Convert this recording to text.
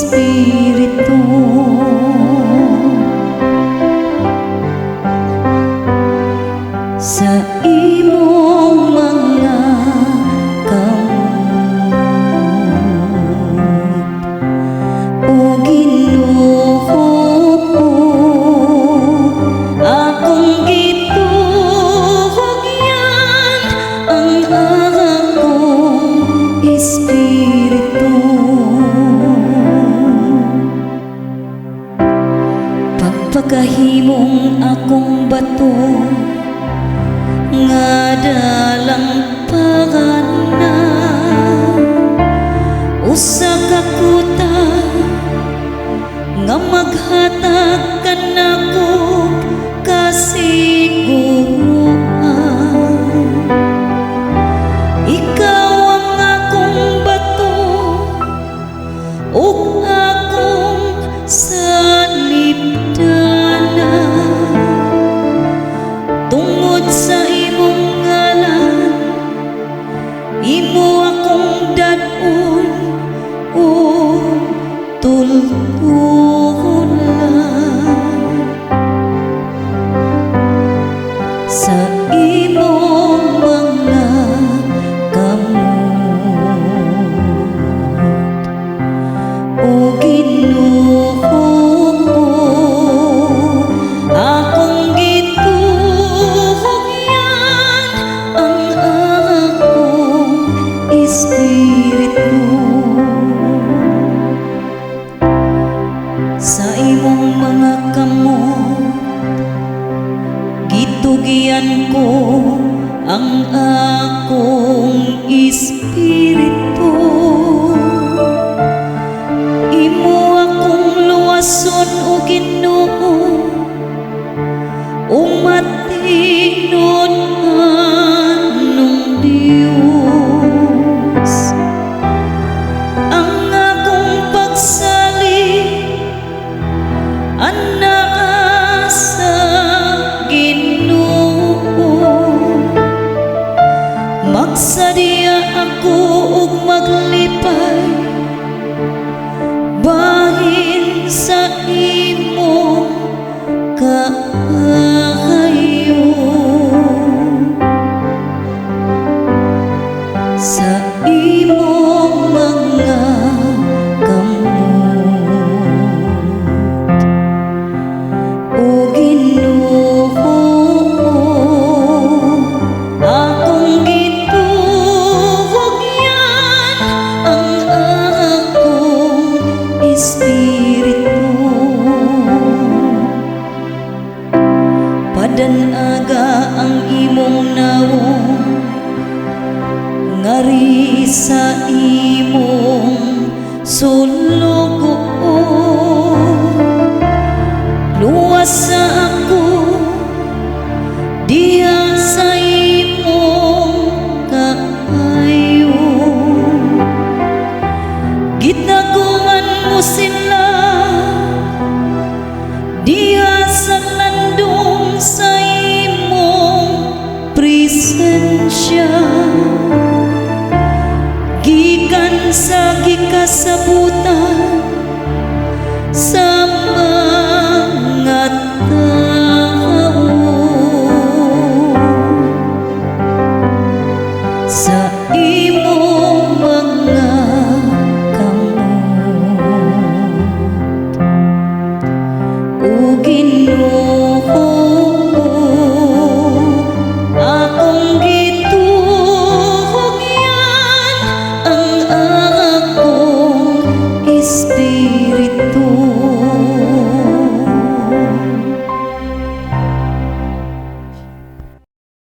Espiritu. Sa imong mga kamot o Ginoo, akong gituhugyan ang akong espiritu. Pagpakahimong akong bato nga dalang pagana, usa ka kuta nga maghatag kanako kasiguruan. Ikaw ang akong bato ug akong salibdanan, tungod sa imong ngalan imo akong dad-on o tultulan. Sa imong mga kamot o Ginoo, akong gituhugyan ang akong espiritu. Sa imong mga kamot gitugian ko ang akong espiritu. Imo akong luwason o Ginoo, o matinod anong Diyos. Ang akong pagsalig anaa sa Ginoo, magsadya ako ug maglipay bahin sa imong kaayo. Sa imong mga kamot o Ginoo, akong gituhugyan ang akong espiritu. Padan-aga ang imong nawong ngari sa imong sulugoon. Luwas sa ako diha sa imong kaayo, gitaguman mo sila diha sa landong sa imong presensya. Gikan sa gikasabutan